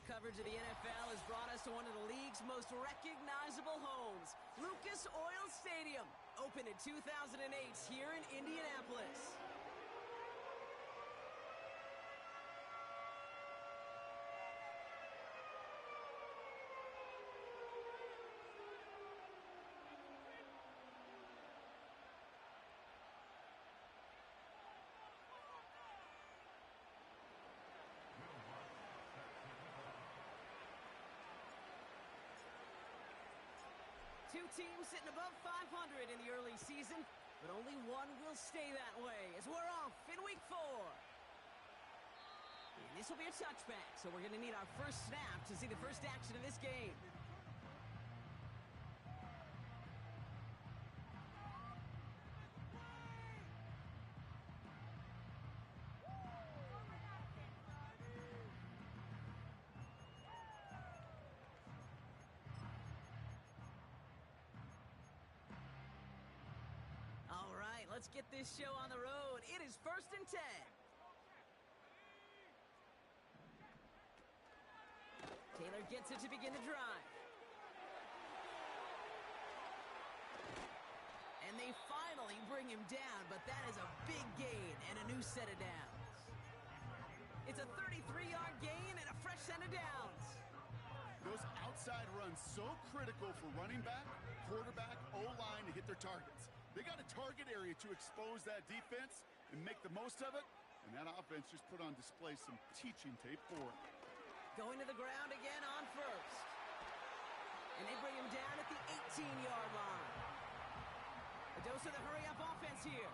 coverage of the NFL has brought us to one of the league's most recognizable homes, Lucas Oil Stadium, opened in 2008 here in Indianapolis. Two teams sitting above 500 in the early season, but only one will stay that way as we're off in week 4. And this will be a touchback, so we're going to need our first snap to see the first action of this game. All right, let's get this show on the road. It is 1st and 10. Taylor gets it to begin the drive. And they finally bring him down, but that is a big gain and a new set of downs. It's a 33-yard gain and a fresh set of downs. Those outside runs so critical for running back, quarterback, O-line to hit their targets. They got a target area to expose that defense and make the most of it, and that offense just put on display some teaching tape for it. Going to the ground again on first. And they bring him down at the 18-yard line. A dose of the hurry-up offense here.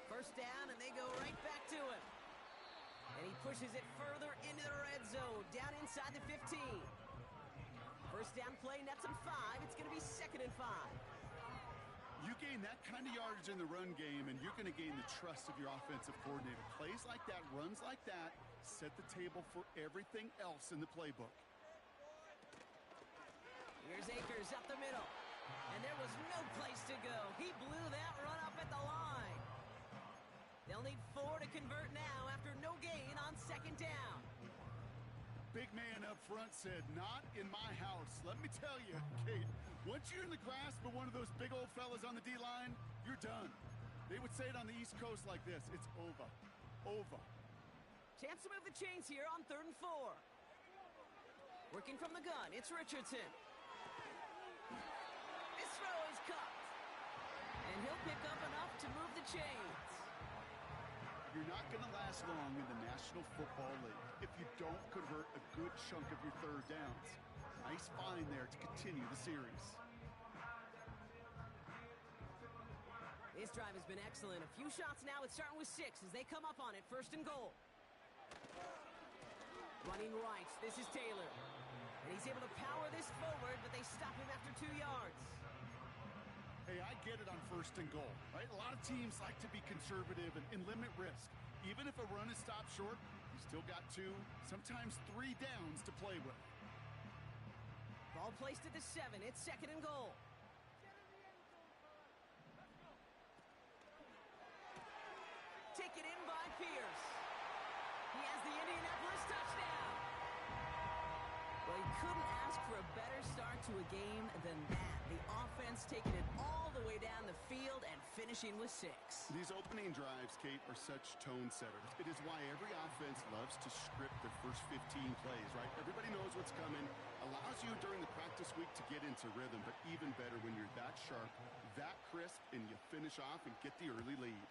First down, and they go right back to him. And he pushes it further into the red zone, down inside the 15. First down play, nets him 5. It's going to be 2nd and 5. You gain that kind of yardage in the run game, and you're going to gain the trust of your offensive coordinator. Plays like that, runs like that, set the table for everything else in the playbook. Here's Akers up the middle. And there was no place to go. He blew that run up at the line. They'll need 4 to convert now after no gain on 2nd down. Big man up front said, "Not in my house." Let me tell you, Kate, once you're in the grasp of one of those big old fellas on the D-line, you're done. They would say it on the East Coast like this: it's over. Over. Chance to move the chains here on 3rd and 4. Working from the gun, it's Richardson. This throw is cut. And he'll pick up enough to move the chains. You're not going to last long in the National Football League if you don't convert a good chunk of your 3rd downs. Nice find there to continue the series. This drive has been excellent. A few shots now. It's starting with 6 as they come up on it. 1st and goal. Running right. This is Taylor. And he's able to power this forward, but they stop him after 2 yards. Hey, I get it on 1st and goal, right? A lot of teams like to be conservative and limit risk. Even if a run is stopped short, you still got 2, sometimes 3 downs to play with. Ball placed at the 7. It's 2nd and goal. Taken in by Pierce. He has the Indianapolis touchdown. Well, he couldn't ask for a better start to a game than that. The offense taking it all the way down the field and finishing with 6. These opening drives, Kate, are such tone setters. It is why every offense loves to script their first 15 plays, right? Everybody knows what's coming. Allows you during the practice week to get into rhythm, but even better when you're that sharp, that crisp, and you finish off and get the early lead.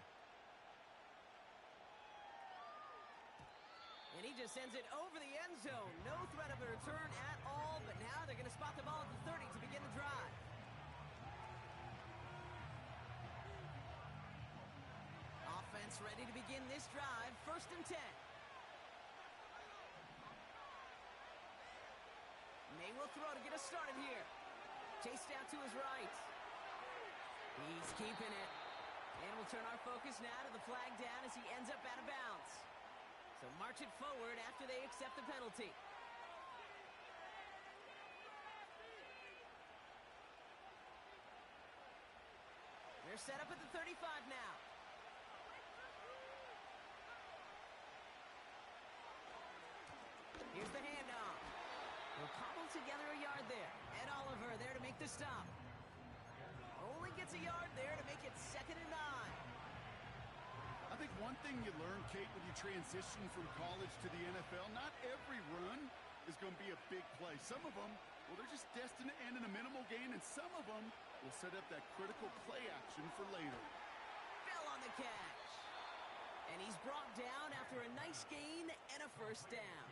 And he just sends it over the end zone. No threat of a return at all, but now they're going to spot the ball at the 30 to begin the drive. Offense ready to begin this drive. 1st and 10. May will throw to get us started here. Chased out to his right. He's keeping it. And we'll turn our focus now to the flag down as he ends up out of bounds. So march it forward after they accept the penalty. They're set up at the 35 now. Here's the handoff. They'll cobble together a yard there. Ed Oliver there to make the stop. Only gets a yard there to make it 2nd and 9. I think one thing you learn, Kate, when you transition from college to the NFL, not every run is going to be a big play. Some of them, well, they're just destined to end in a minimal gain, and some of them will set up that critical play action for later. Fell on the catch. And he's brought down after a nice gain and a 1st down.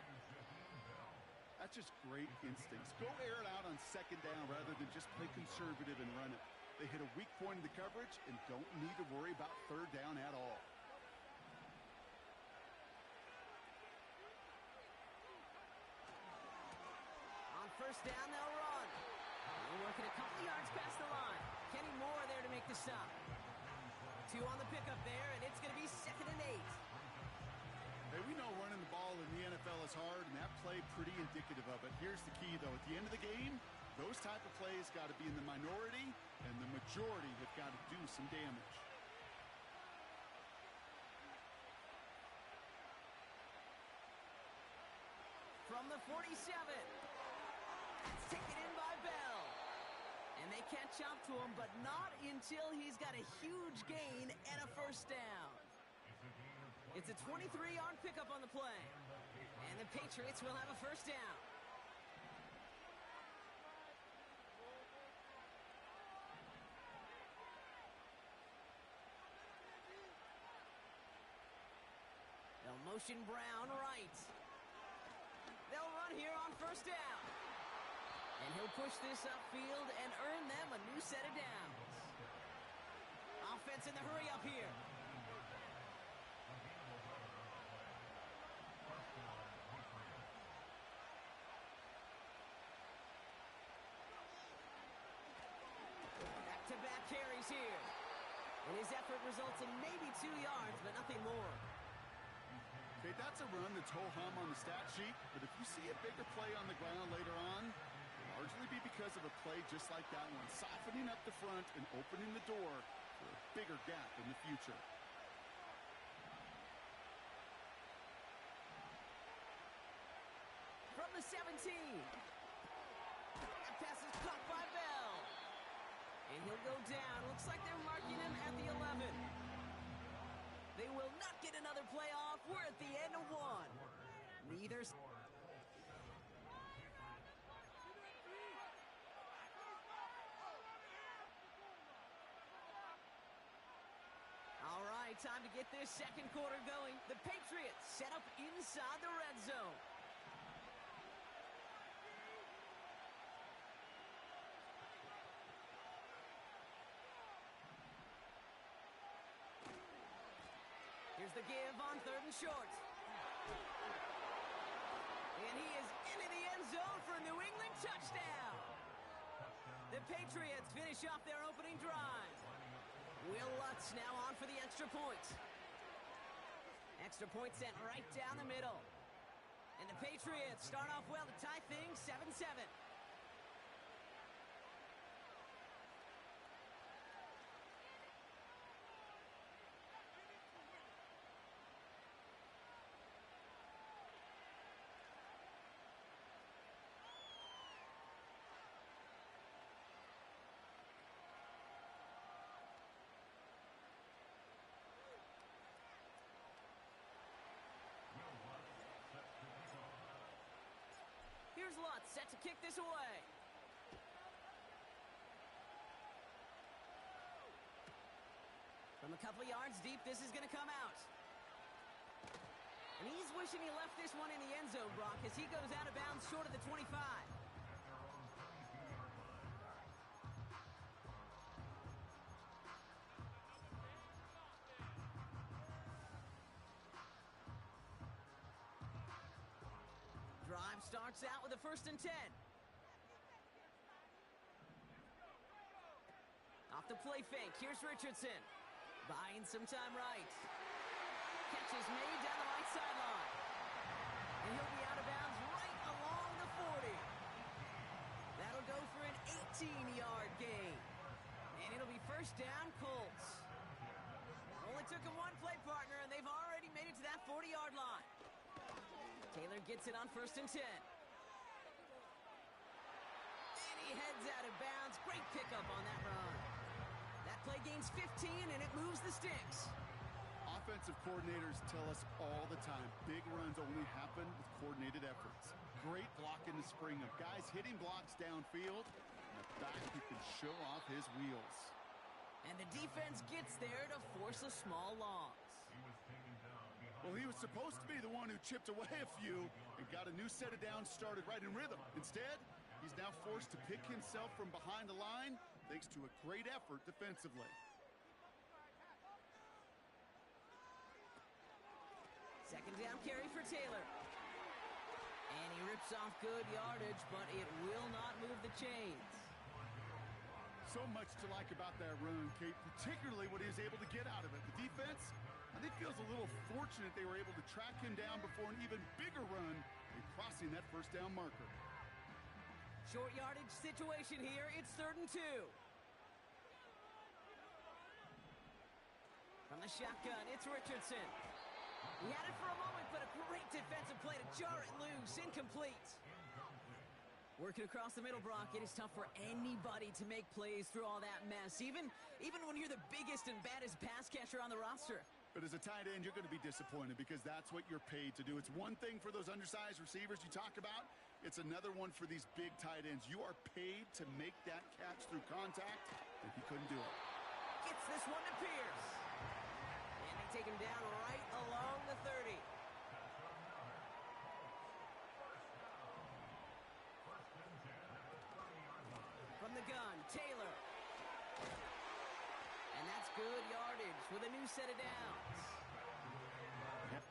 That's just great instincts. Go air it out on 2nd down rather than just play conservative and run it. They hit a weak point in the coverage and don't need to worry about 3rd down at all. On 1st down, they'll run. They're working a couple yards past the line. Kenny Moore there to make the stop. 2 on the pickup there, and it's going to be 2nd and 8. Hey, we know running the ball in the NFL is hard, and that play pretty indicative of it. Here's the key, though. At the end of the game, those type of plays got to be in the minority, and the majority have got to do some damage. From the 47. It's taken in by Bell. And they catch up to him, but not until he's got a huge gain and a 1st down. It's a 23-yard pickup on the play. And the Patriots will have a 1st down. They'll motion Brown right. They'll run here on 1st down. And he'll push this upfield and earn them a new set of downs. Offense in the hurry up here. Back-to-back carries here. And his effort results in maybe 2 yards, but nothing more. Okay, that's a run that's ho-hum on the stat sheet, but if you see a bigger play on the ground later on, it'll largely be because of a play just like that one, softening up the front and opening the door for a bigger gap in the future. From the 17. That pass is caught by Bell. And he'll go down. Looks like they're marking him at the 11. They will not get another play off. We're at the end of 1. Neither. All right, time to get this 2nd quarter going. The Patriots set up inside the red zone. Here's the give on 3rd and short. And he is into the end zone for a New England touchdown. The Patriots finish off their opening drive. Will Lutz now on for the extra point. Extra point sent right down the middle. And the Patriots start off well to tie things 7-7. Here's Lutz set to kick this away. From a couple yards deep, this is going to come out. And he's wishing he left this one in the end zone, Brock, as he goes out of bounds short of the 25. Drive starts out with a 1st and 10. Off the play fake, here's Richardson. Buying some time right. Catch is made down the right sideline. And he'll be out of bounds right along the 40. That'll go for an 18-yard gain. And And it'll be first down, Colts. Only took him one play, partner, and they've already made it to that 40-yard line. Taylor gets it on 1st and 10. And he heads out of bounds. Great pickup on that run. That play gains 15, and it moves the sticks. Offensive coordinators tell us all the time, big runs only happen with coordinated efforts. Great blocking to spring them. Guys hitting blocks downfield, and a back who can show off his wheels. And the defense gets there to force a small loss. Well, he was supposed to be the one who chipped away a few and got a new set of downs started right in rhythm. Instead, he's now forced to pick himself from behind the line thanks to a great effort defensively. Second down carry for Taylor. And he rips off good yardage, but it will not move the chains. So much to like about that run, Kate, particularly what he was able to get out of it. The defense, I think, feels a little fortunate they were able to track him down before an even bigger run and crossing that first down marker. Short yardage situation here. It's 3rd and 2. From the shotgun, it's Richardson. He had it for a moment, but a great defensive play to jar it loose. Incomplete. Working across the middle, Brock, it is tough for anybody to make plays through all that mess, even when you're the biggest and baddest pass catcher on the roster. But as a tight end, you're going to be disappointed because that's what you're paid to do. It's one thing for those undersized receivers you talk about. It's another one for these big tight ends. You are paid to make that catch through contact, and he couldn't do it. Gets this one to Pierce. And they take him down right along the 30. From the gun, Taylor. And that's good yardage with a new set of downs. Yep.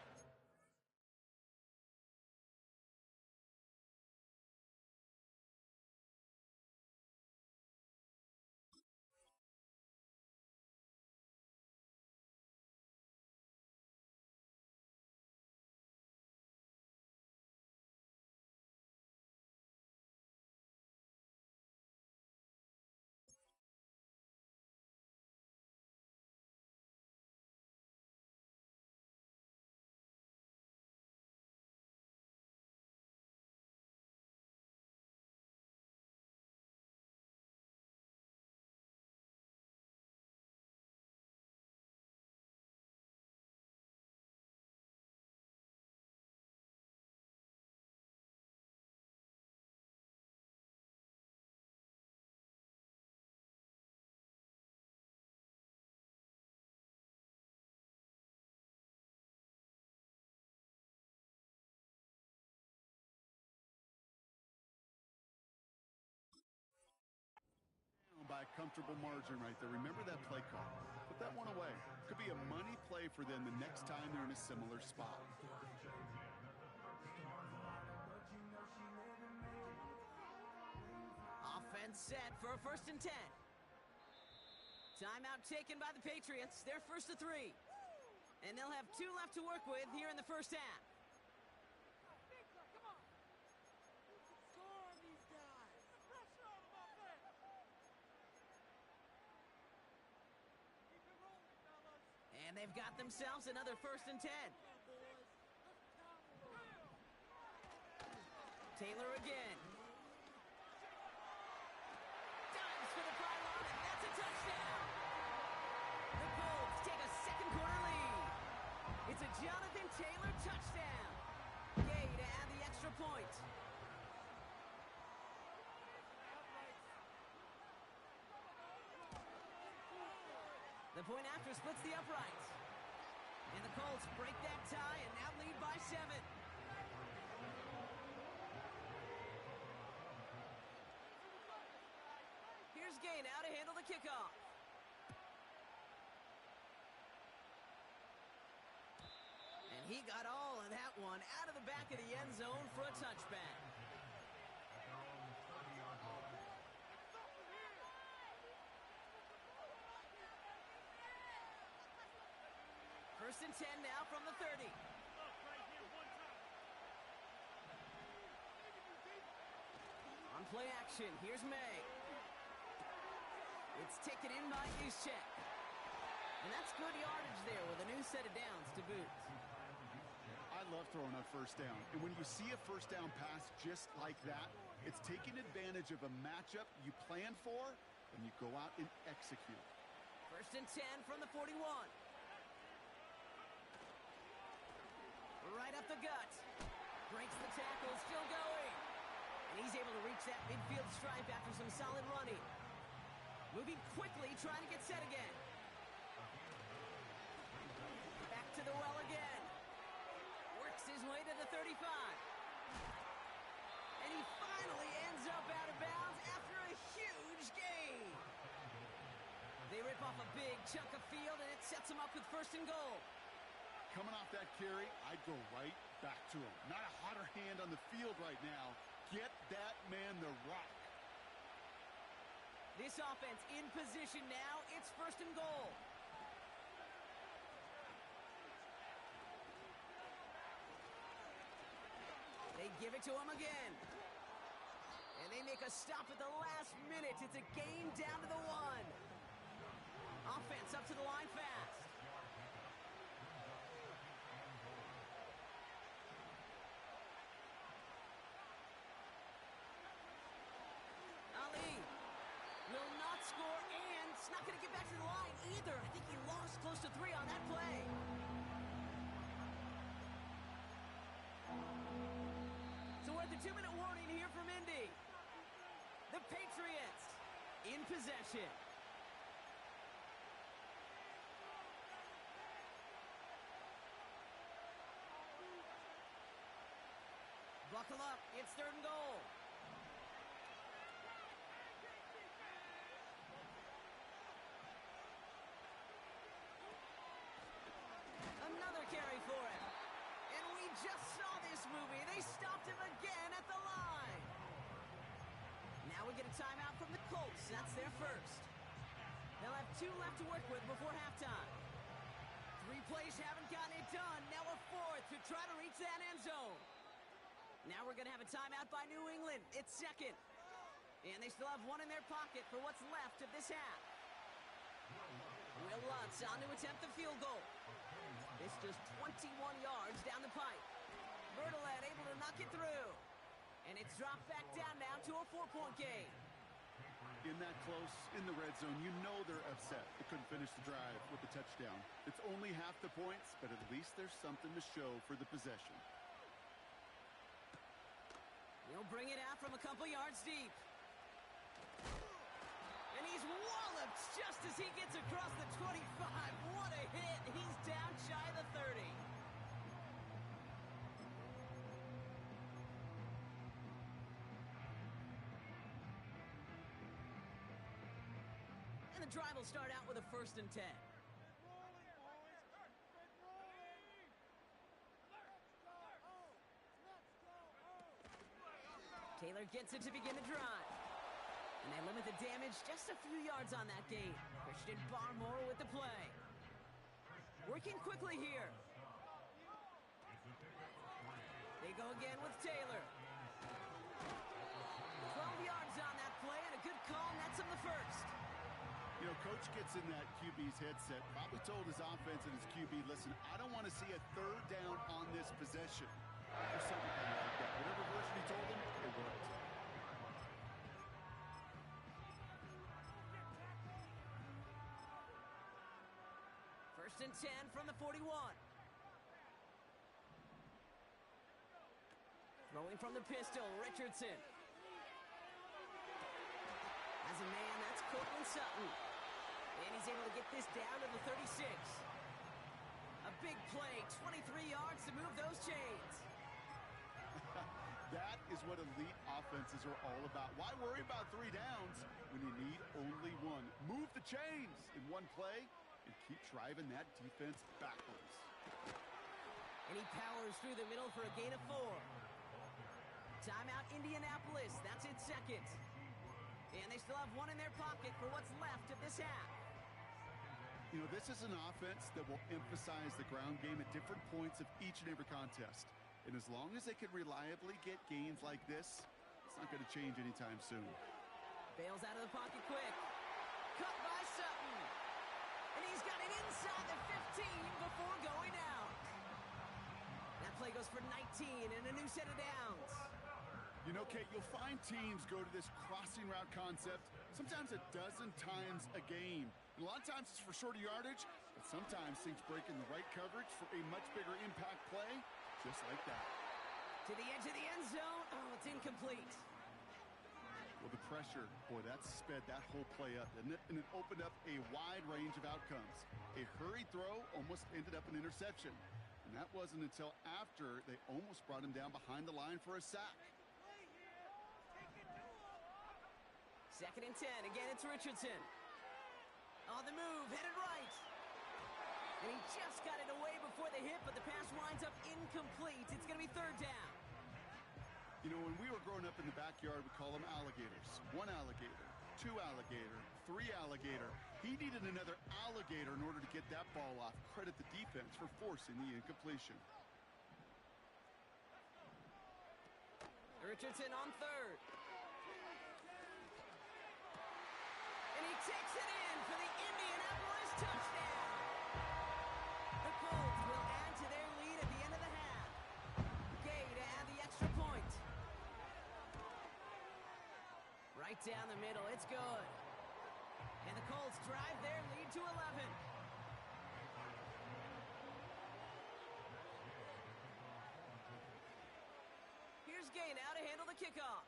By a comfortable margin right there. Remember that play call. Put that one away. Could be a money play for them the next time they're in a similar spot. Offense set for a 1st and 10. Timeout taken by the Patriots. They're 1st to 3. And they'll have 2 left to work with here in the first half. And they've got themselves another 1st and 10. Taylor again. Dives for the pylon, and that's a touchdown. The Colts take a second quarter lead. It's a Jonathan Taylor touchdown. Gay to add the extra point. The point after splits the uprights. And the Colts break that tie and now lead by 7. Here's Gay now to handle the kickoff. And he got all of that one out of the back of the end zone for a touchback. First and 10 now from the 30. On play action, here's May. It's taken in by Juszczyk. And that's good yardage there with a new set of downs to boot. I love throwing on first down. And when you see a first down pass just like that, it's taking advantage of a matchup you plan for, and you go out and execute. 1st and 10 from the 41. Right up the gut. Breaks the tackle, still going. And he's able to reach that midfield stripe after some solid running. Moving quickly, trying to get set again. Back to the well again. Works his way to the 35. And he finally ends up out of bounds after a huge gain. They rip off a big chunk of field, and it sets him up with 1st and goal. Coming off that carry, I'd go right back to him. Not a hotter hand on the field right now. Get that man the rock. This offense in position now. It's 1st and goal. They give it to him again. And they make a stop at the last minute. It's a gain down to the 1. Offense up to the line fast. Ali will not score, and it's not going to get back to the line either. I think he lost close to 3 on that play. So we're at the 2-minute warning here from Indy. The Patriots in possession. Buckle up, it's 3rd and goal. Another carry for him. And we just saw this movie. They stopped him again at the line. Now we get a timeout from the Colts. That's their first. They'll have 2 left to work with before halftime. 3 plays haven't gotten it done. Now a 4th to try to reach that end zone. Now we're going to have a timeout by New England. It's 2nd. And they still have 1 in their pocket for what's left of this half. Will Lutz on to attempt the field goal. It's just 21 yards down the pipe. Bertolet able to knock it through. And it's dropped back down now to a 4-point game. In that close, in the red zone, you know they're upset. They couldn't finish the drive with the touchdown. It's only half the points, but at least there's something to show for the possession. He'll bring it out from a couple yards deep. And he's walloped just as he gets across the 25. What a hit. He's down shy of the 30. And the drive will start out with a 1st and 10. Taylor gets it to begin the drive. And they limit the damage just a few yards on that gain. Christian Barmore with the play. Working quickly here. They go again with Taylor. 12 yards on that play and a good call nets him the 1st. You know, Coach gets in that QB's headset, probably told his offense and his QB, listen, I don't want to see a 3rd down on this possession. Or something like that. Whatever version he told him, it worked. First and 10 from the 41. Throwing from the pistol, Richardson. As a man, that's Courtland Sutton. And he's able to get this down to the 36. A big play, 23 yards to move those chains. That is what elite offenses are all about. Why worry about 3 downs when you need only 1? Move the chains in one play and keep driving that defense backwards. And he powers through the middle for a gain of 4. Timeout Indianapolis. That's its 2nd. And they still have 1 in their pocket for what's left of this half. You know, this is an offense that will emphasize the ground game at different points of each and every contest. And as long as they can reliably get gains like this, it's not going to change anytime soon. Bails out of the pocket quick. Cut by Sutton. And he's got it inside the 15 before going out. That play goes for 19 and a new set of downs. You know, Kate, you'll find teams go to this crossing route concept sometimes a dozen times a game. And a lot of times it's for shorter yardage, but sometimes things break in the right coverage for a much bigger impact play, just like that. To the edge of the end zone. Oh, it's incomplete. Well, the pressure, boy, that sped that whole play up, didn't it? And it opened up a wide range of outcomes. A hurried throw almost ended up an interception. And that wasn't until after they almost brought him down behind the line for a sack. 2nd and 10. Again, it's Richardson. On the move, headed right. And he just got it away before the hit, but the pass winds up incomplete. It's going to be 3rd down. You know, when we were growing up in the backyard, we call them alligators. 1 alligator, 2 alligator, 3 alligator. He needed another alligator in order to get that ball off. Credit the defense for forcing the incompletion. Richardson on 3rd. And he takes it in for the Indianapolis touchdown. The Colts will add to their lead at the end of the half. Gay to add the extra point. Right down the middle, it's good. And the Colts drive their lead to 11. Here's Gay now to handle the kickoff.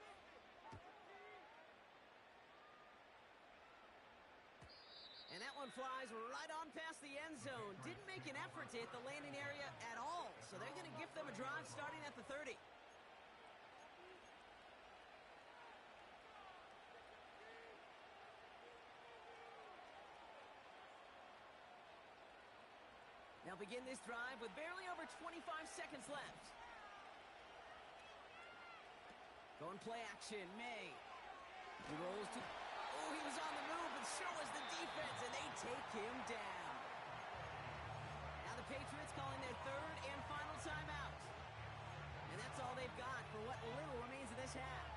And that one flies right on past the end zone. Didn't make an effort to hit the landing area at all. So they're going to gift them a drive starting at the 30. They'll begin this drive with barely over 25 seconds left. Going play action, May. He rolls to... Oh, he was on the move, and so was the defense, and they take him down. Now the Patriots calling their 3rd and final timeout. And that's all they've got for what little remains of this half.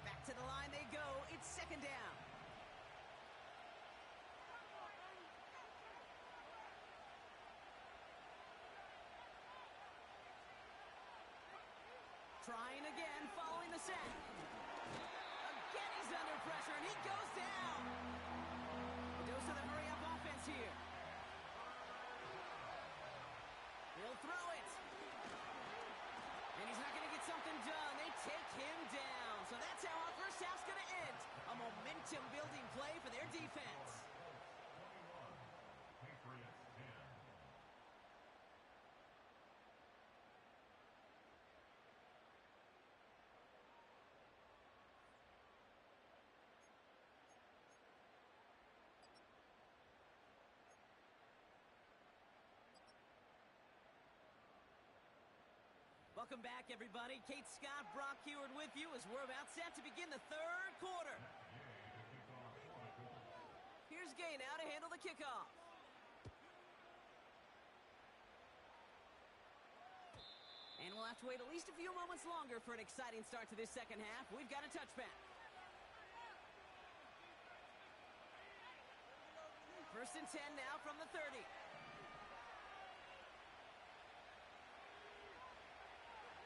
Back to the line they go. It's 2nd down. Trying again, following the sack. Again, he's under pressure, and he goes down. A dose of the hurry-up offense here. He'll throw it. And he's not going to get something done. They take him down. So that's how our first half's going to end. A momentum-building play for their defense. Welcome back, everybody. Kate Scott, Brock Heward with you as we're about set to begin the 3rd quarter. Here's Gay now to handle the kickoff. And we'll have to wait at least a few moments longer for an exciting start to this 2nd half. We've got a touchback. 1st and 10 now from the 30.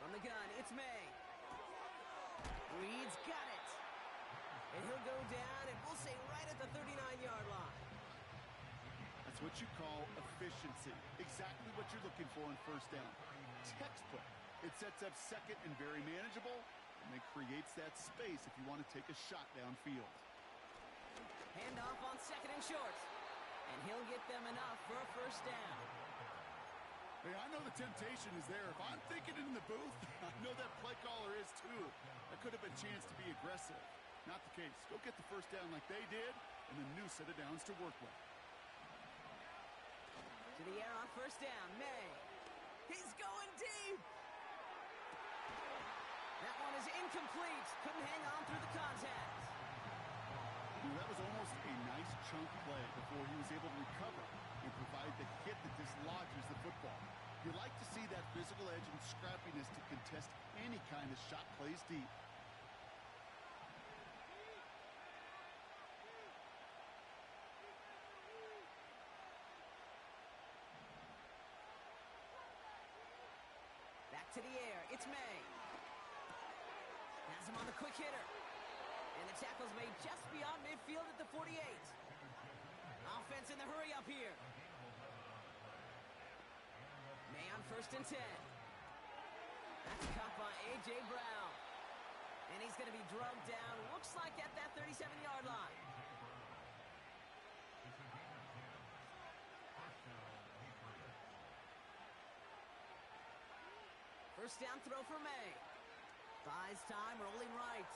From the gun, it's May. Reed's got it. And he'll go down, and we'll say right at the 39-yard line. That's what you call efficiency. Exactly what you're looking for in 1st down. Textbook. It sets up 2nd and very manageable, and it creates that space if you want to take a shot downfield. Handoff on 2nd and short. And he'll get them enough for a 1st down. Hey, I know the temptation is there. If I'm thinking it in the booth, I know that play caller is too. That could have been a chance to be aggressive. Not the case. Go get the 1st down like they did, and a new set of downs to work with. To the air on 1st down, May. He's going deep. That one is incomplete. Couldn't hang on through the contact. That was almost a nice chunk play before he was able to recover and provide the hit that dislodges the football. You like to see that physical edge and scrappiness to contest any kind of shot plays deep. Back to the air. It's May. Has him on the quick hitter. And the tackle's made just beyond midfield at the 48. Offense in the hurry up here. May on 1st and 10. That's caught by A.J. Brown. And he's going to be drugged down, looks like at that 37-yard line. First down throw for May. Buys time, rolling right.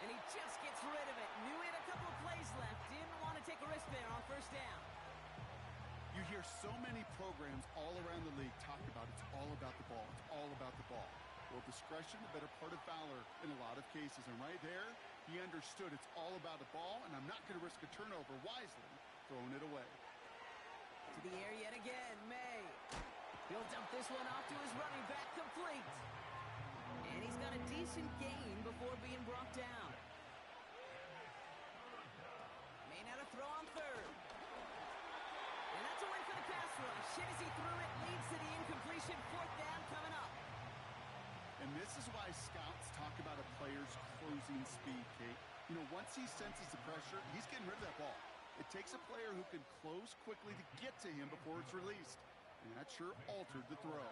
And he just gets rid of it. Knew he had a couple of plays left. Didn't want to take a risk there on 1st down. You hear so many programs all around the league talk about it's all about the ball. It's all about the ball. Well, discretion, the better part of valor in a lot of cases. And right there, he understood it's all about the ball, and I'm not going to risk a turnover, wisely throwing it away. To the air yet again, May. He'll dump this one off to his running back, complete. And he's got a decent gain before being brought down. May not have throw on 3rd. And that's a win for the pass rush. Hit as he threw it, leads to the incompletion. 4th down coming up. And this is why scouts talk about a player's closing speed, Kate. You know, once he senses the pressure, he's getting rid of that ball. It takes a player who can close quickly to get to him before it's released. And that sure altered the throw.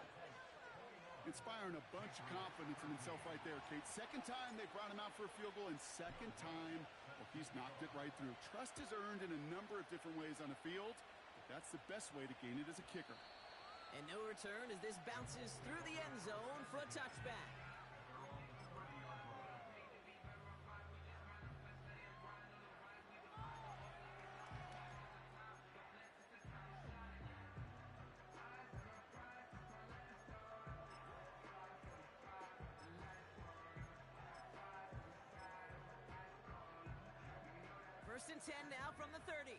Inspiring a bunch of confidence in himself right there, Kate. Second time they brought him out for a field goal, and second time, well, he's knocked it right through. Trust is earned in a number of different ways on the field, but that's the best way to gain it as a kicker. And no return as this bounces through the end zone for a touchback. First and 10 now from the 30.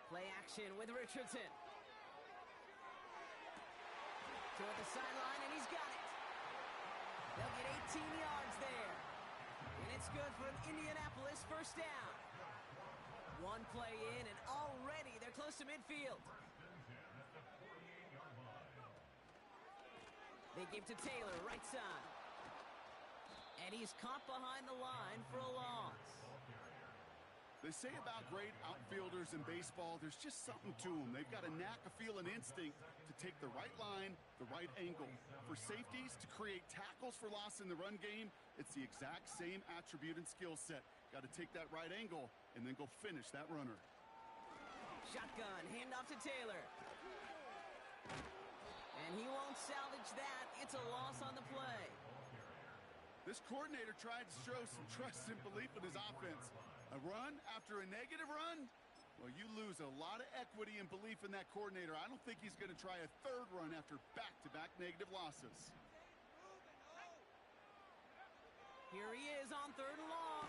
Play action with Richardson. Toward the sideline, and he's got it. They'll get 18 yards there. And it's good for an Indianapolis 1st down. One play in, and already they're close to midfield. They give to Taylor, right side. And he's caught behind the line for a loss. They say about great outfielders in baseball, there's just something to them. They've got a knack, a feel, and instinct to take the right line, the right angle. For safeties, to create tackles for loss in the run game, it's the exact same attribute and skill set. Got to take that right angle and then go finish that runner. Shotgun, handoff to Taylor. And he won't salvage that. It's a loss on the play. This coordinator tried to show some trust and belief in his offense. A run after a negative run? Well, you lose a lot of equity and belief in that coordinator. I don't think he's going to try a 3rd run after back-to-back negative losses. Here he is on 3rd and long.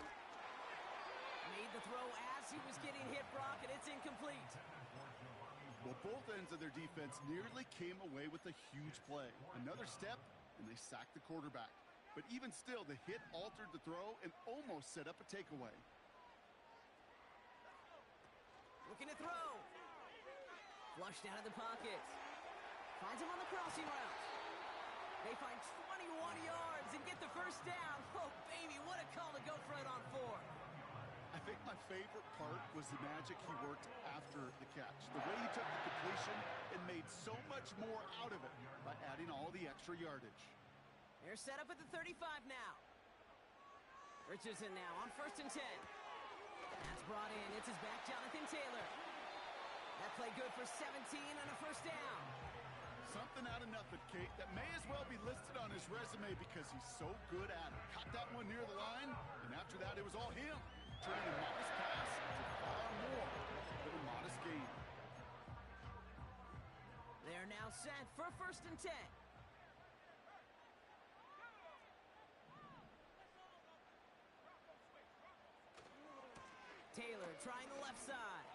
Made the throw as he was getting hit, Brock, and it's incomplete. Well, both ends of their defense nearly came away with a huge play. Another step, and they sacked the quarterback. But even still, the hit altered the throw and almost set up a takeaway. Looking to throw. Flushed out of the pocket. Finds him on the crossing route. They find 21 yards and get the 1st down. Oh, baby, what a call to go for it on 4th. I think my favorite part was the magic he worked after the catch. The way he took the completion and made so much more out of it by adding all the extra yardage. They're set up at the 35 now. Richardson now on 1st and 10. That's brought in. It's his back, Jonathan Taylor. That play good for 17 and a 1st down. Something out of nothing, Kate, that may as well be listed on his resume because he's so good at it. Caught that one near the line, and after that, it was all him. Turning a modest pass to far more than a modest gain. They're now set for 1st and 10. Taylor trying the left side.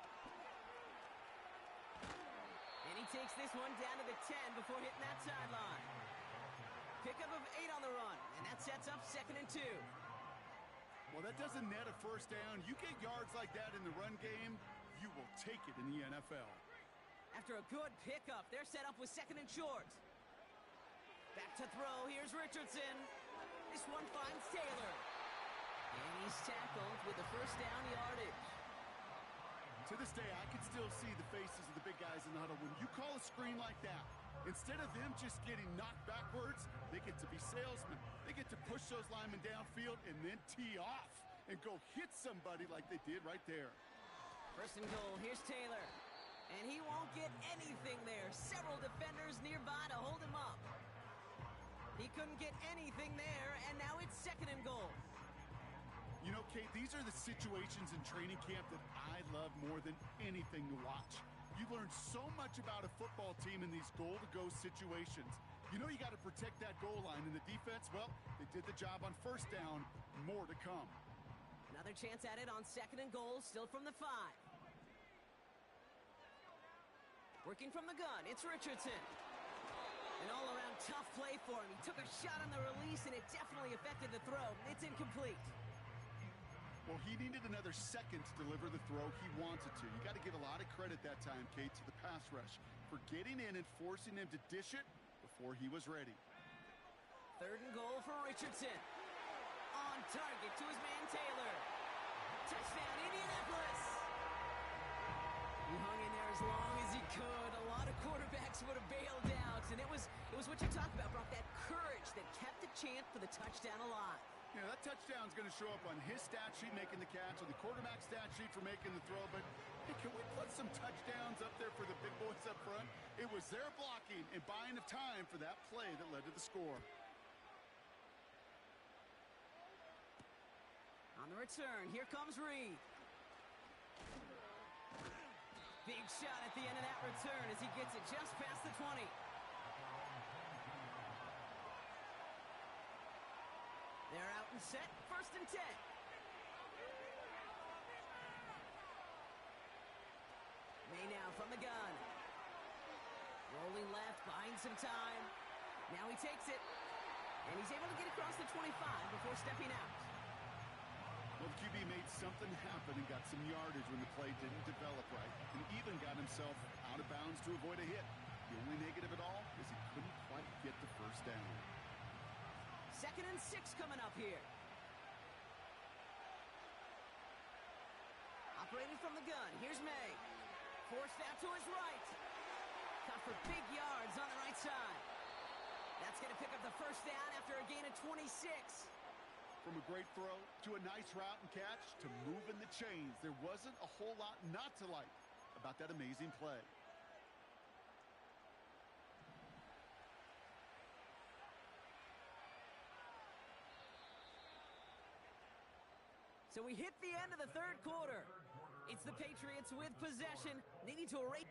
he takes this one down to the 10 before hitting that sideline. Pickup of 8 on the run, and that sets up 2nd and 2. Well, that doesn't net a first down. You get yards like that in the run game, you will take it in the NFL. After a good pickup, they're set up with 2nd and short. Back to throw, here's Richardson. This one finds Taylor. And he's tackled with the first down yardage. To this day, I can still see the faces of the big guys in the huddle. When you call a screen like that, instead of them just getting knocked backwards, they get to be salesmen. They get to push those linemen downfield and then tee off and go hit somebody like they did right there. 1st and goal, here's Taylor. And he won't get anything there. Several defenders nearby to hold him up. He couldn't get anything there, and now it's 2nd and goal. You know, Kate, these are the situations in training camp that I love more than anything to watch. You learn so much about a football team in these goal-to-go situations. You know you got to protect that goal line, and the defense, well, they did the job on 1st down. More to come. Another chance at it on 2nd and goal, still from the 5. Working from the gun, it's Richardson. An all-around tough play for him. He took a shot on the release, and it definitely affected the throw. It's incomplete. Well, he needed another second to deliver the throw he wanted to. You got to give a lot of credit that time, Kate, to the pass rush for getting in and forcing him to dish it before he was ready. 3rd and goal for Richardson. On target to his man Taylor. Touchdown, Indianapolis. He hung in there as long as he could. A lot of quarterbacks would have bailed out, and it was what you talked about, Brock, that courage that kept the chance for the touchdown alive. Yeah, that touchdown's going to show up on his stat sheet making the catch, on the quarterback stat sheet for making the throw, but hey, can we put some touchdowns up there for the big boys up front? It was their blocking and buying of time for that play that led to the score. On the return, here comes Reed. Big shot at the end of that return as he gets it just past the 20. They're out and set, 1st and 10. May now from the gun. Rolling left, buying some time. Now he takes it. And he's able to get across the 25 before stepping out. Well, the QB made something happen and got some yardage when the play didn't develop right, and even got himself out of bounds to avoid a hit. The only negative at all is he couldn't quite get the 1st down. 2nd and 6 coming up here. Operating from the gun, here's May. Forced out to his right. Caught for big yards on the right side. That's going to pick up the 1st down after a gain of 26. From a great throw to a nice route and catch to moving the chains, there wasn't a whole lot not to like about that amazing play. So we hit the end of the 3rd quarter. It's the Patriots with possession, needing to erase.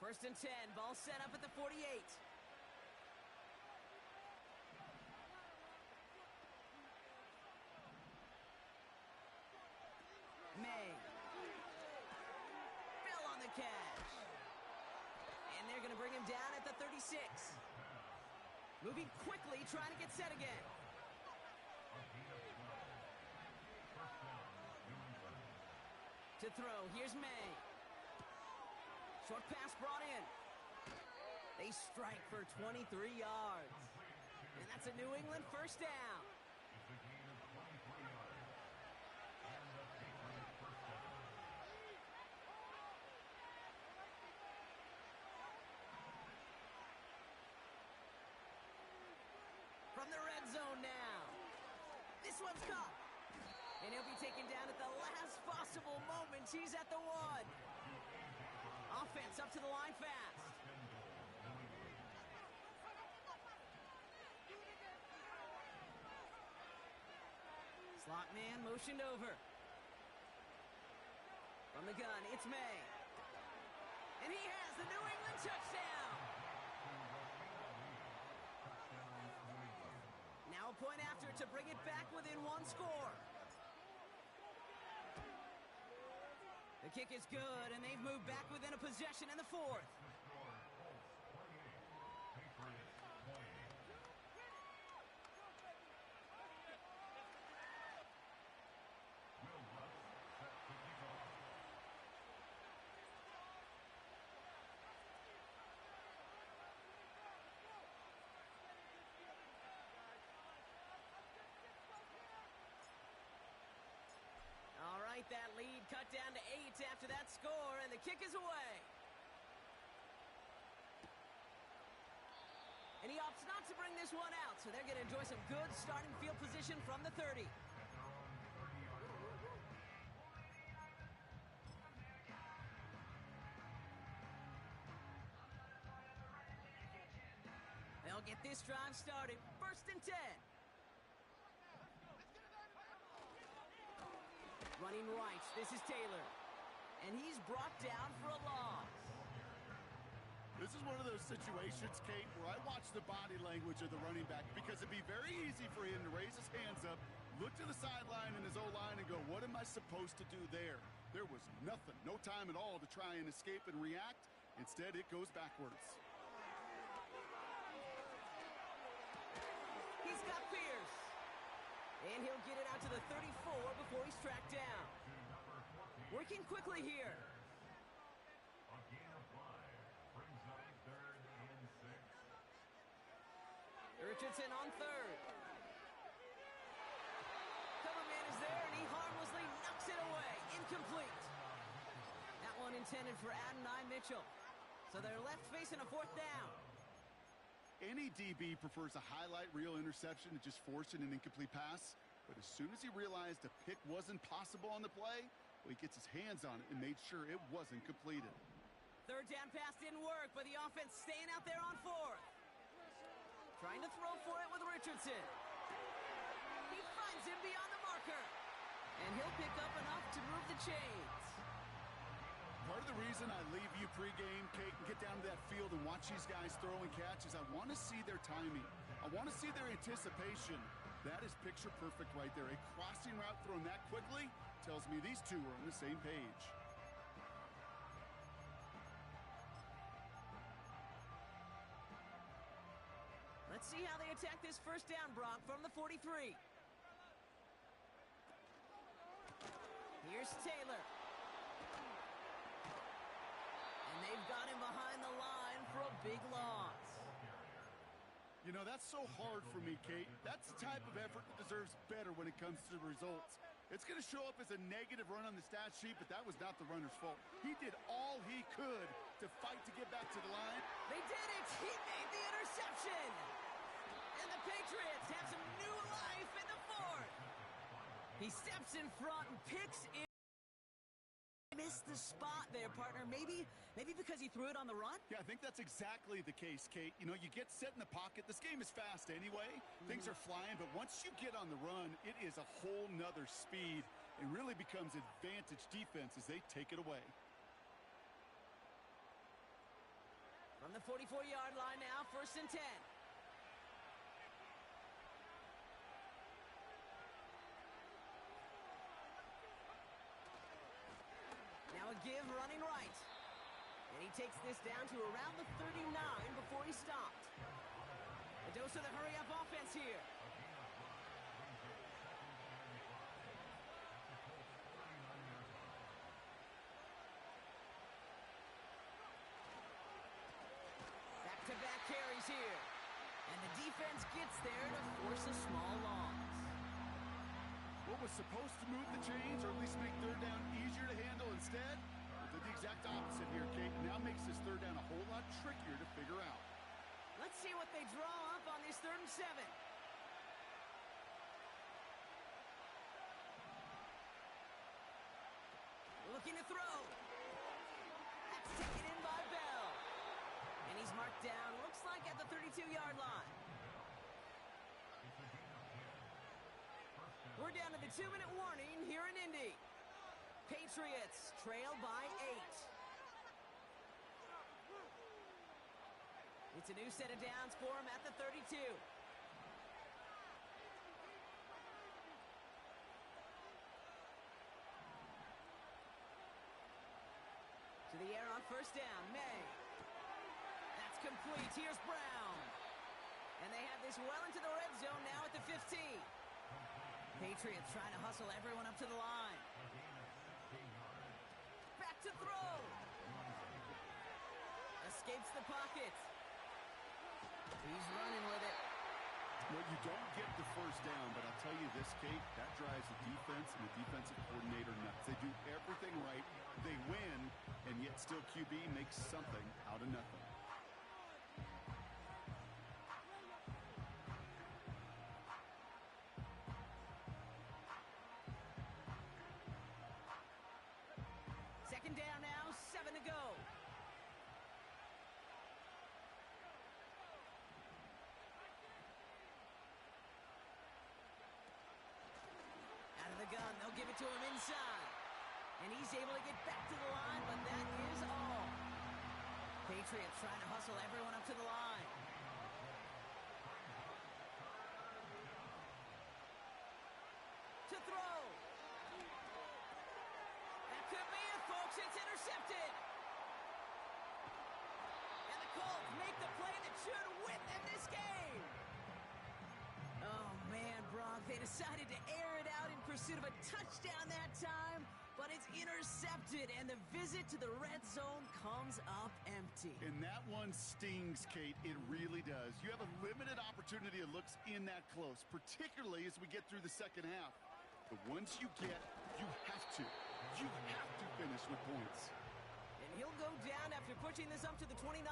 First and 10, ball set up at the 48. May. Bell on the catch. And they're going to bring him down at the 36. Moving quickly, trying to get set again. To throw, here's May. Short pass brought in. They strike for 23 yards. And that's a New England 1st down. From the red zone now. This one's caught. And he'll be taken down at the last possible moment. He's at the 1. Offense up to the line fast. Slot man motioned over. From the gun, it's May. And he has the New England touchdown. Now a point after to bring it back within one score. The kick is good, and they've moved back within a possession in the fourth. That lead cut down to 8 after that score, and the kick is away. And he opts not to bring this one out, so they're going to enjoy some good starting field position from the 30. They'll get this drive started. 1st and 10. Running right, this is Taylor. And he's brought down for a loss. This is one of those situations, Kate, where I watch the body language of the running back because it'd be very easy for him to raise his hands up, look to the sideline in his O-line and go, what am I supposed to do there? There was nothing, no time at all to try and escape and react. Instead, it goes backwards. He's got Pierce. And he'll get it out to the 34 before he's tracked down. Working quickly here. Richardson on 3rd. Cover man is there, and he harmlessly knocks it away. Incomplete. That one intended for Adonai Mitchell. So they're left facing a 4th down. Any DB prefers a highlight reel interception to just forcing an incomplete pass. But as soon as he realized a pick wasn't possible on the play, well, he gets his hands on it and made sure it wasn't completed. 3rd down pass didn't work, but the offense staying out there on 4th. Trying to throw for it with Richardson. He finds him beyond the marker. And he'll pick up enough to move the chains. Part of the reason I leave you pregame, Kate, and get down to that field and watch these guys throw and catch is I want to see their timing. I want to see their anticipation. That is picture perfect right there. A crossing route thrown that quickly tells me these two are on the same page. Let's see how they attack this 1st down, Brock, from the 43. Here's Taylor. And they've got him behind the line for a big loss. You know, that's so hard for me, Kate. That's the type of effort that deserves better when it comes to the results. It's going to show up as a negative run on the stat sheet, but that was not the runner's fault. He did all he could to fight to get back to the line. They did it! He made the interception! And the Patriots have some new life in the 4th. He steps in front and picks it. Missed the spot there, partner. Maybe because he threw it on the run? Yeah, I think that's exactly the case, Kate. You know, you get set in the pocket. This game is fast anyway. Things are flying, but once you get on the run, it is a whole nother speed. It really becomes advantage defense as they take it away. From the 44-yard line now, 1st and 10. Now a give running right. And he takes this down to around the 39 before he stopped. A dose of the hurry-up offense here. Back-to-back carries here. And the defense gets there to force a small loss. What was supposed to move the chains, or at least make 3rd down easier to handle instead, did the exact opposite here, Kate. Now makes this 3rd down a whole lot trickier to figure out. Let's see what they draw up on this 3rd and 7. Looking to throw. That's taken in by Bell. And he's marked down, looks like at the 32-yard line. We're down to the 2-minute warning here in Indy. Patriots trail by 8. It's a new set of downs for him at the 32. To the air on first down, May. That's complete. Here's Brown. And they have this well into the red zone now at the 15. Patriots trying to hustle everyone up to the line. Back to throw. Escapes the pocket. He's running with it. Well, you don't get the first down, but I'll tell you this, Kate, that drives the defense and the defensive coordinator nuts. They do everything right. They win, and yet still QB makes something out of nothing. Second down now, 7 to go. Out of the gun, they'll give it to him inside. And he's able to get back to the line, but that is all. Patriots trying to hustle everyone up to the line. To throw. That could be it, folks. It's intercepted. And the Colts make the play that should win them this game. Oh, man, Brock, they decided to air it out in pursuit of a touchdown that time, but it's intercepted, and the visit to the red zone comes up empty. And that one stings, Kate. It really does. You have a limited opportunity that looks in that close, particularly as we get through the second half. But once you get, you have to. You have to finish with points. And he'll go down after pushing this up to the 29.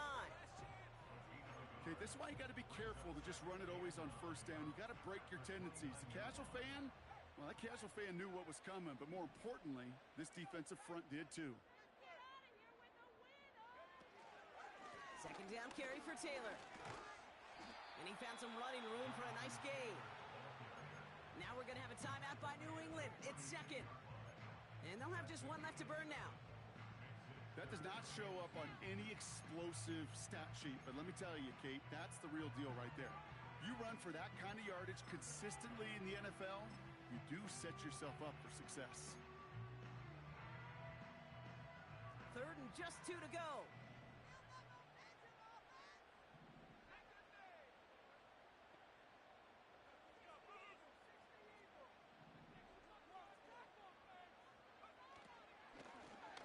Okay, this is why you got to be careful to just run it always on first down. You got to break your tendencies. The casual fan, well, that casual fan knew what was coming, but more importantly, this defensive front did too. Second down carry for Taylor. And he found some running room for a nice gain. Now we're going to have a timeout by New England. It's second. And they'll have just one left to burn now. That does not show up on any explosive stat sheet, but let me tell you, Kate, that's the real deal right there. You run for that kind of yardage consistently in the NFL, you do set yourself up for success. Third and just 2 to go.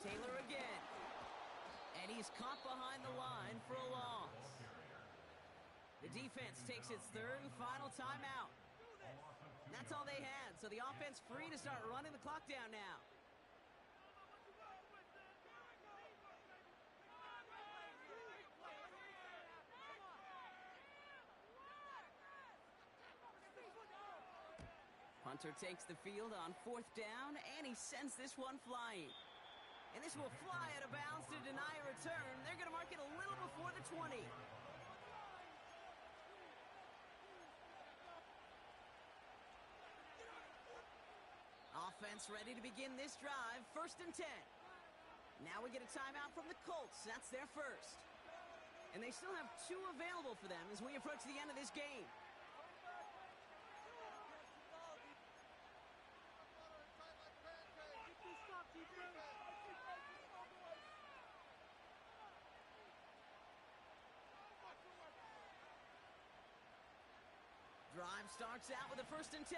Taylor again. And he's caught behind the line for a loss. The defense takes its third and final timeout. That's all they had, so the offense free to start running the clock down now. Hunter takes the field on fourth down, and he sends this one flying. And this will fly out of bounds to deny a return. They're going to mark it a little before the 20. Offense ready to begin this drive. First and 10. Now we get a timeout from the Colts. That's their first. And they still have 2 available for them as we approach the end of this game. Drive starts out with a first and 10.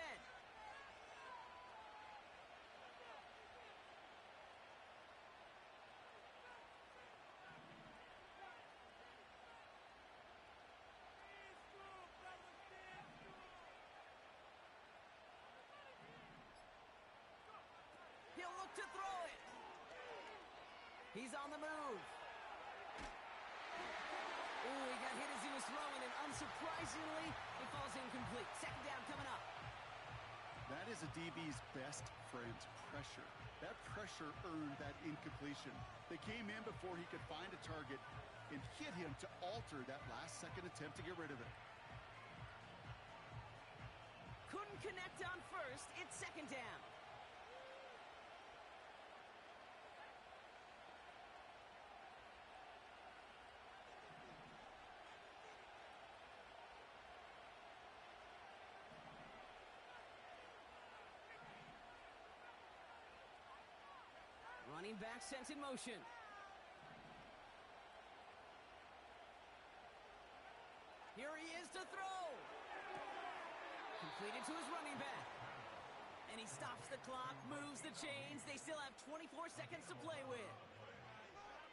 He'll look to throw it. He's on the move. Ooh, he got hit as he was throwing, and unsurprisingly, it falls incomplete. Second down coming up. That is a DB's best friend, pressure. That pressure earned that incompletion. They came in before he could find a target and hit him to alter that last-second attempt to get rid of it. Couldn't connect on first. It's second down. Running back sent in motion. to throw. Completed to his running back. And he stops the clock, moves the chains. They still have 24 seconds to play with.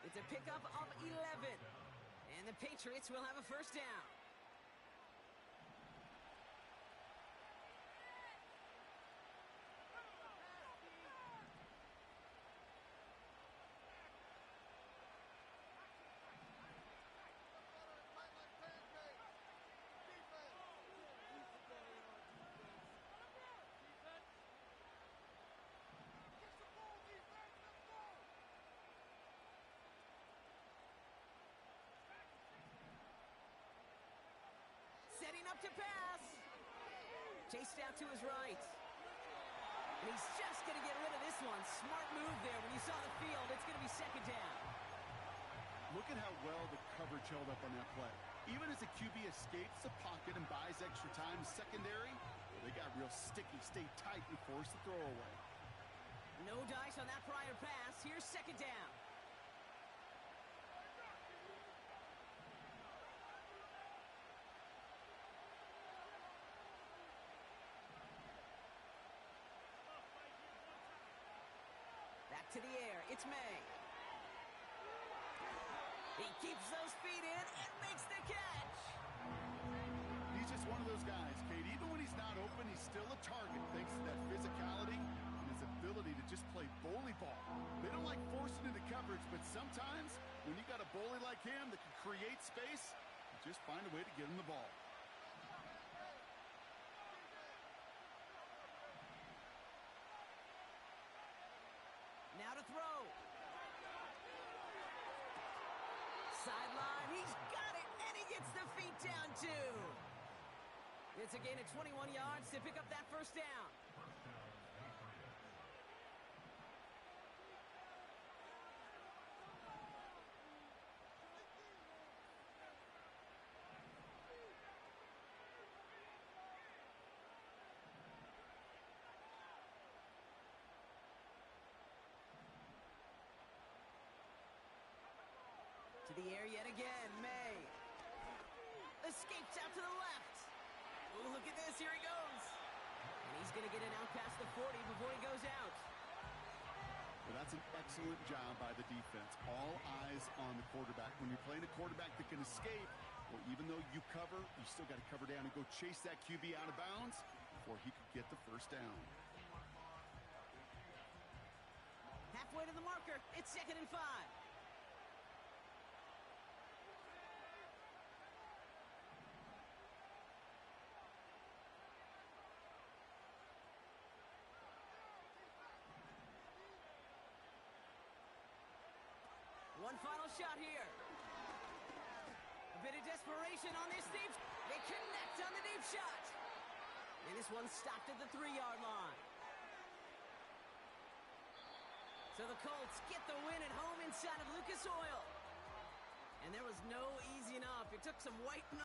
It's a pickup of 11. And the Patriots will have a first down. Setting up to pass. Chased out to his right. And he's just going to get rid of this one. Smart move there. When you saw the field, it's going to be second down. Look at how well the coverage held up on that play. Even as the QB escapes the pocket and buys extra time, secondary, well, they got real sticky, stayed tight, and forced the throw away. No dice on that prior pass. Here's second down. Back to the air. It's May. He keeps those feet in and makes the catch. He's just one of those guys, Kate. Even when he's not open, he's still a target thanks to that physicality and his ability to just play bully ball. They don't like forcing into coverage, but sometimes when you got a bully like him that can create space, you just find a way to get him the ball. Now to throw. Sideline, he's got it, and he gets the feet down too. It's a gain of 21 yards to pick up that first down. To the air yet again, May. Escapes out to the left. Ooh, look at this, here he goes. And he's going to get it out past the 40 before he goes out. Well, that's an excellent job by the defense. All eyes on the quarterback. When you're playing a quarterback that can escape, well, even though you cover, you still got to cover down and go chase that QB out of bounds before he could get the first down. Halfway to the marker, it's 2nd and 5. One final shot here. A bit of desperation on this deep. They connect on the deep shot. And this one stopped at the 3-yard line. So the Colts get the win at home inside of Lucas Oil. And there was no easing up. It took some white